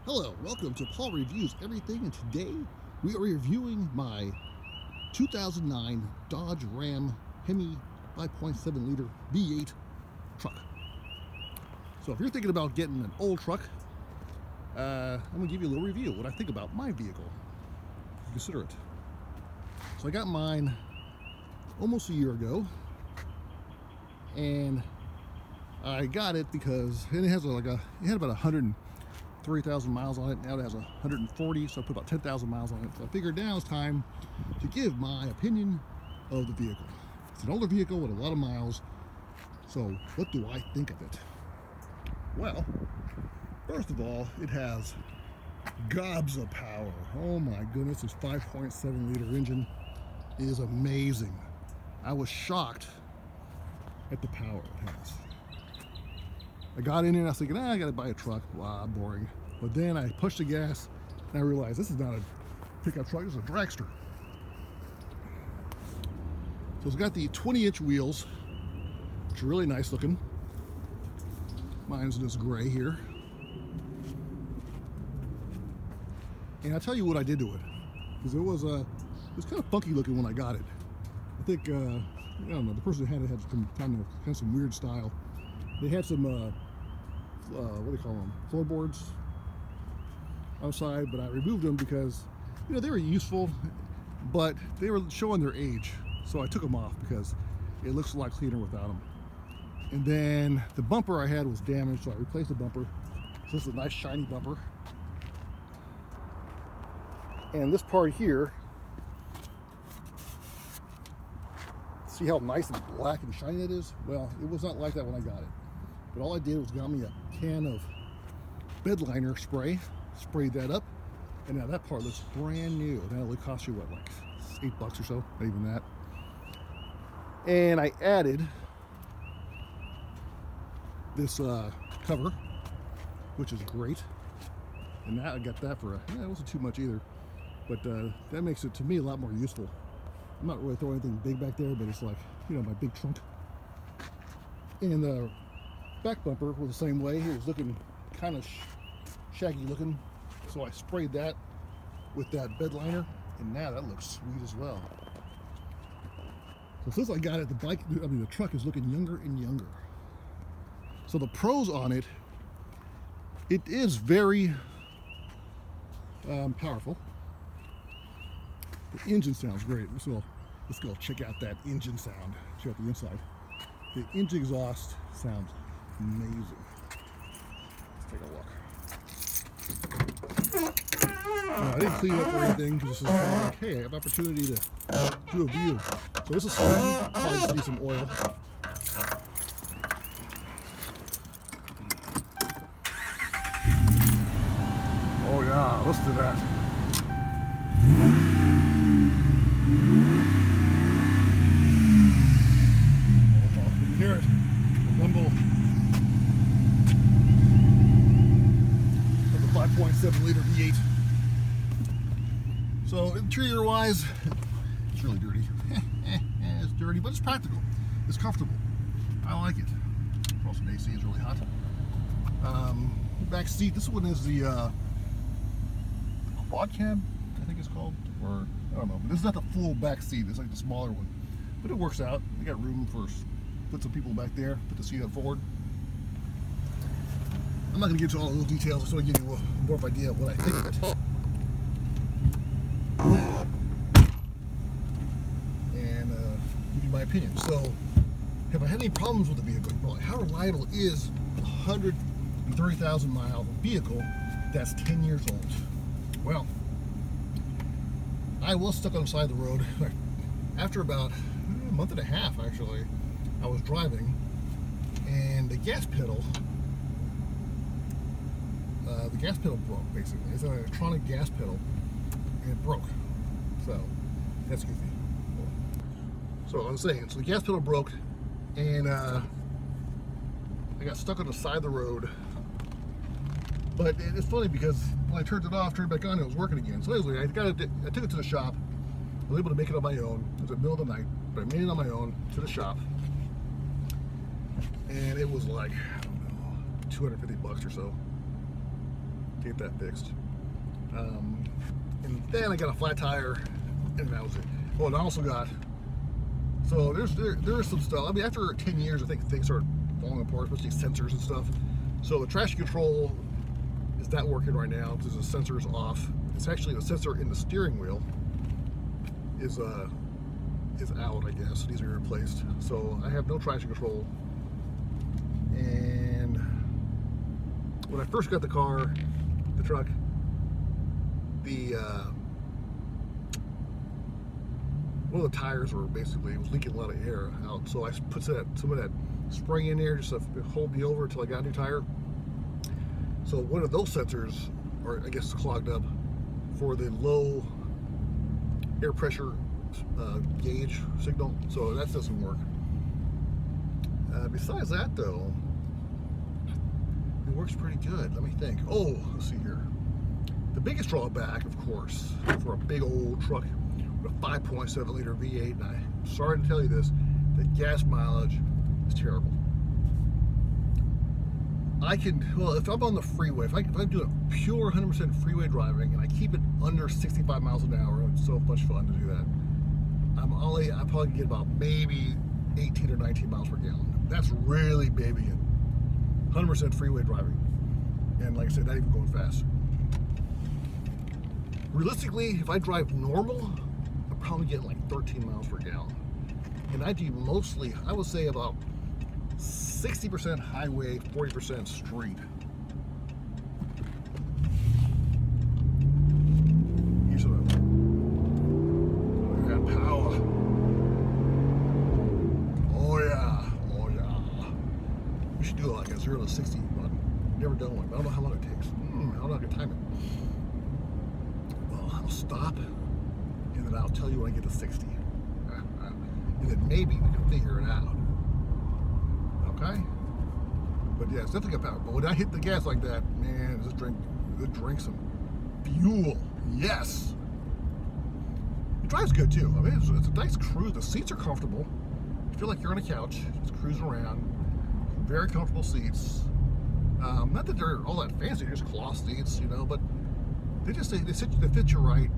Hello, welcome to Paul Reviews Everything, and today we are reviewing my 2009 Dodge Ram Hemi 5.7 liter V8 truck. So if you're thinking about getting an old truck, I'm going to give you a little review of what I think about my vehicle. Consider it. So I got mine almost a year ago, and I got it because it has it had about 103,000 miles on it. Now it has 140, so I put about 10,000 miles on it. So I figured now it's time to give my opinion of the vehicle. It's an older vehicle with a lot of miles, so what do I think of it? Well, first of all, it has gobs of power. Oh my goodness, this 5.7 liter engine is amazing. I was shocked at the power it has. I got in there and I was thinking, I gotta buy a truck. Wow, boring. But then I pushed the gas and I realized this is not a pickup truck, this is a dragster. So it's got the 20-inch wheels, which are really nice looking. Mine's this gray here. And I'll tell you what I did to it, because it was kind of funky looking when I got it. I think, I don't know, the person who had it had some some weird style. They had some, what do you call them, floorboards outside, but I removed them because, they were useful, but they were showing their age. So I took them off because it looks a lot cleaner without them. And then the bumper I had was damaged, so I replaced the bumper. So this is a nice shiny bumper. And this part here, see how nice and black and shiny it is? Well, it was not like that when I got it. But all I did was got me a can of bed liner spray, sprayed that up, and now that part looks brand new. That only cost you what, like $8 or so, not even that. And I added this cover, which is great. And now I got that for it wasn't too much either, but that makes it to me a lot more useful. I'm not really throwing anything big back there, but it's like, my big trunk. And the back bumper was the same way. It was looking kind of shaggy looking, so I sprayed that with that bed liner, and now that looks sweet as well. So since I got it, the truck is looking younger and younger. So the pros on it, it is very powerful. The engine sounds great. Let's go check out that engine sound. Check out the inside. The engine exhaust sounds amazing. Let's take a look. I didn't clean up or anything because this is kind of like, hey, I have opportunity to do a view. So this is clean. Probably just need some oil. Oh yeah, listen to that. You can hear it, the rumble of the 5.7 liter V8. So interior wise, it's really dirty. It's dirty, but it's practical. It's comfortable. I like it. Also, the AC is really hot. Back seat. This one is the quad cab, I think it's called, or I don't know. But this is not the full back seat. It's like the smaller one, but it works out. We got room for put some people back there. Put the seat up forward. I'm not going to get into all the little details. I just want to give you a more of an idea of what I think of it. And give you my opinion. So, have I had any problems with the vehicle? Well, how reliable is a 130,000 mile vehicle that's 10 years old? Well, I was stuck on the side of the road after about a month and a half, actually. I was driving, and the gas pedal broke, basically. It's an electronic gas pedal, and it broke. So, that's goofy. So I'm saying, so the gas pedal broke, and I got stuck on the side of the road. But it's funny because when I turned it off, turned it back on, it was working again. So anyway, I took it to the shop. I was able to make it on my own. It was the middle of the night, but I made it on my own to the shop. And it was like, I don't know, $250 or so. to get that fixed. And then I got a flat tire, and that was it. Oh, and I also got, so there's some stuff. I mean, after 10 years, I think things start falling apart, especially sensors and stuff. So the traction control is not working right now because the sensor is off. It's actually the sensor in the steering wheel is out, I guess. These are replaced. So I have no traction control. And when I first got the car, the truck, one of the tires were basically, it was leaking a lot of air out. So I put some of that spray in there just to hold me over until I got a new tire. So one of those sensors, or I guess clogged up for the low air pressure gauge signal. So that doesn't work. Besides that though, it works pretty good. Let me think. Oh, let's see here. The biggest drawback, of course, for a big old truck with a 5.7 liter V8, and I'm sorry to tell you this, the gas mileage is terrible. Well, if I'm on the freeway, if I'm doing pure 100% freeway driving and I keep it under 65 miles an hour, it's so much fun to do that. I probably get about maybe 18 or 19 miles per gallon. That's really babying it. 100% freeway driving. And like I said, not even going fast. Realistically, if I drive normal, I'm probably getting like 13 miles per gallon. And I do mostly, I would say about 60% highway, 40% street. Here's a look at that power. Oh yeah, oh yeah. We should do like a 0 to 60 run. Never done one, but I don't know how long it takes. I don't know how to time it. Well, I'll stop, and then I'll tell you when I get to 60. And then maybe we can figure it out. Okay? But yeah, it's definitely a power. But when I hit the gas like that, man, it drinks some fuel. Yes. It drives good too. I mean, it's a nice cruise. The seats are comfortable. You feel like you're on a couch, just cruising around. Very comfortable seats. Not that they're all that fancy, they're just cloth seats, you know, but they fit you right.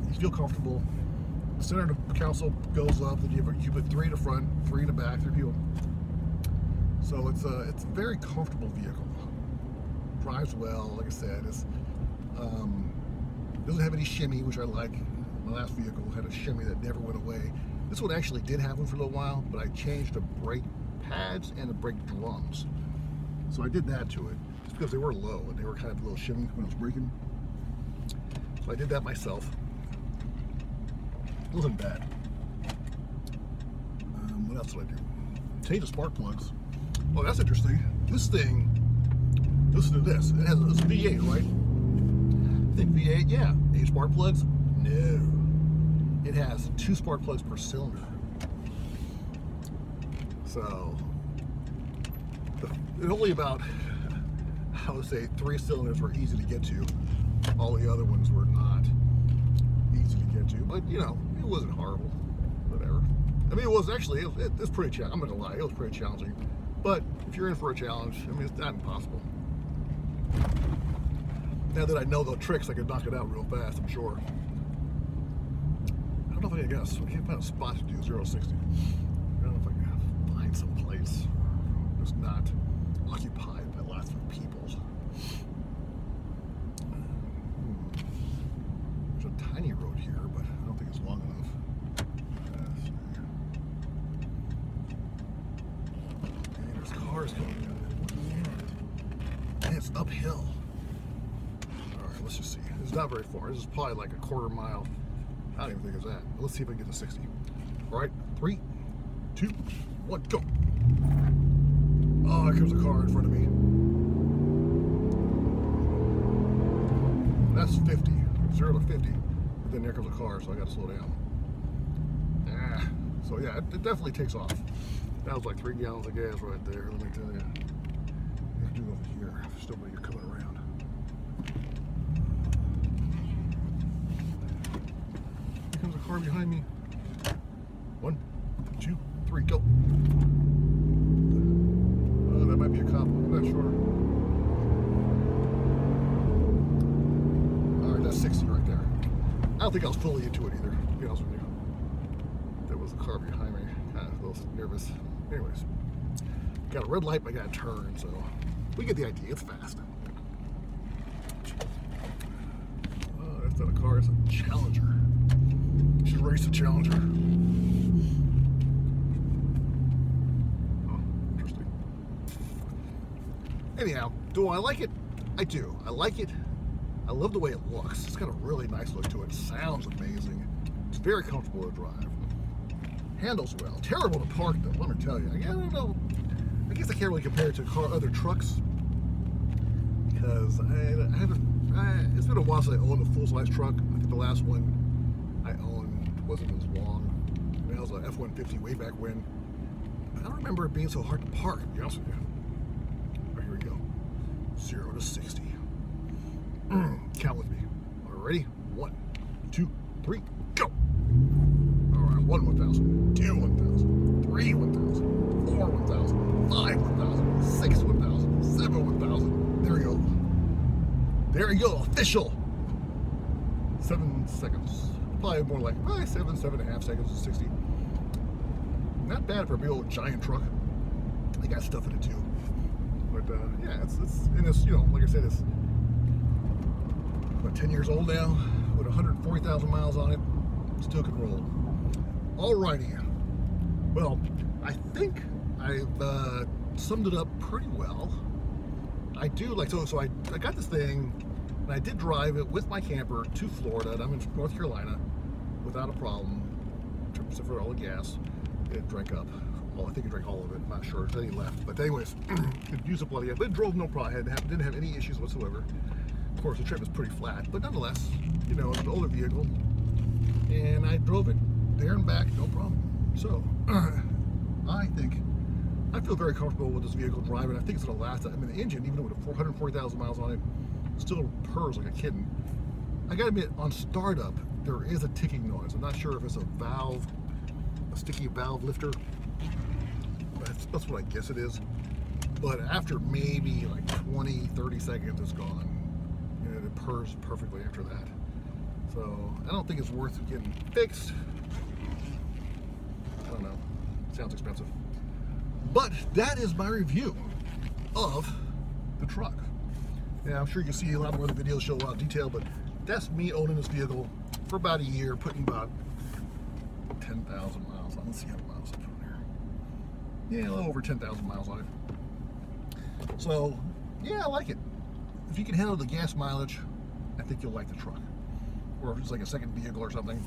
You feel comfortable. The center of the console goes up, and you put 3 in the front, 3 in the back, 3 people. So it's a very comfortable vehicle. Drives well, like I said. It's doesn't have any shimmy, which I like. My last vehicle had a shimmy that never went away. This one actually did have one for a little while, but I changed the brake pads and the brake drums. So I did that to it, just because they were low and they were kind of a little shimmy when I was braking. So I did that myself. It wasn't bad. What else did I do? Change the spark plugs. Oh, that's interesting. This thing, listen to this. It has a V8, right? I think V8, yeah. 8 spark plugs? No. It has 2 spark plugs per cylinder. So, only about, I would say, 3 cylinders were easy to get to. All the other ones were not easy to get to. But, you know, it wasn't horrible. Whatever. I mean, it was actually, it's pretty challenging. I'm not gonna lie, it was pretty challenging. But if you're in for a challenge, I mean, it's not impossible. Now that I know the tricks, I can knock it out real fast, I'm sure. I don't know if I can't find a spot to do 0 to 60. I don't know if I can find some place that's not occupied by lots of people. There's a tiny road here, but I don't think it's long enough. And there's cars coming in. And it's uphill. Alright, let's just see. It's not very far. This is probably like a quarter mile. I don't even think it's that. But let's see if I can get to 60. Alright, 3, 2, 1, go. Oh, here comes a car in front of me. That's 50. 0 to 50. But then there comes a car, so I gotta slow down. So yeah, it definitely takes off. That was like 3 gallons of gas right there, let me tell you. You have to do over here. Still when you're coming around. Here comes a car behind me. 1, 2, 3, go. Oh, that might be a cop. I'm not sure. think I was fully into it either, to be honest with you. There was a car behind me, kind of a little nervous. Anyways, got a red light, but I got to turn, so we get the idea. It's fast. Oh, that's not a car, it's a Challenger. Should race the Challenger. Oh, interesting. Anyhow, do I like it? I do. I like it. I love the way it looks. It's got a really nice look to it. It sounds amazing. It's very comfortable to drive. Handles well. Terrible to park though, let me tell you. I don't know. I guess I can't really compare it to other trucks because it's been a while since I owned a full-size truck. I think the last one I owned wasn't as long. That was an F-150 way back when. I don't remember it being so hard to park, to be honest with you. All right, here we go. 0 to 60. Count with me. All right, ready? 1, 2, 3, go! All right, 1 1,000, 2 1,000, 3 1,000, 4 1,000, 5 1,000, 6 1,000, 7 1,000. There you go. There you go. Official. 7 seconds. Probably more like 7.5 seconds to 60. Not bad for a big old giant truck. They got stuff in it too. But yeah, it's like I said, it's about 10 years old now, with 140,000 miles on it. Still can roll. Alrighty. Well, I think I've summed it up pretty well. I do like so I got this thing, and I did drive it with my camper to Florida, and I'm in North Carolina without a problem, except for all the gas. It drank up. Well, I think it drank all of it. I'm not sure. Then he left. But anyways, it used up a lot of gas. But it drove no problem. Didn't have any issues whatsoever. Of course, the trip was pretty flat, but nonetheless, it's an older vehicle, and I drove it there and back, no problem. So, I feel very comfortable with this vehicle driving. I think it's going to last. I mean, the engine, even with 440,000 miles on it, still purrs like a kitten. I got to admit, on startup, there is a ticking noise. I'm not sure if it's a sticky valve lifter. That's what I guess it is. But after maybe like 20, 30 seconds, it's gone. It purrs perfectly after that. So I don't think it's worth getting fixed. I don't know. Sounds expensive. But that is my review of the truck. Yeah, I'm sure you can see a lot more of the videos show a lot of detail, but that's me owning this vehicle for about a year, putting about 10,000 miles on. Let's see how many miles I put on here. Yeah, a little over 10,000 miles on it. So, yeah, I like it. If you can handle the gas mileage, I think you'll like the truck. Or if it's like a second vehicle or something,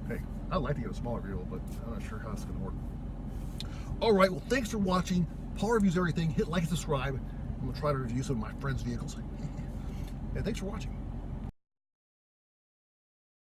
hey, I'd like to get a smaller vehicle, but I'm not sure how it's going to work. All right, well, thanks for watching. Paul Reviews Everything. Hit like and subscribe. I'm going to try to review some of my friends' vehicles. And thanks for watching.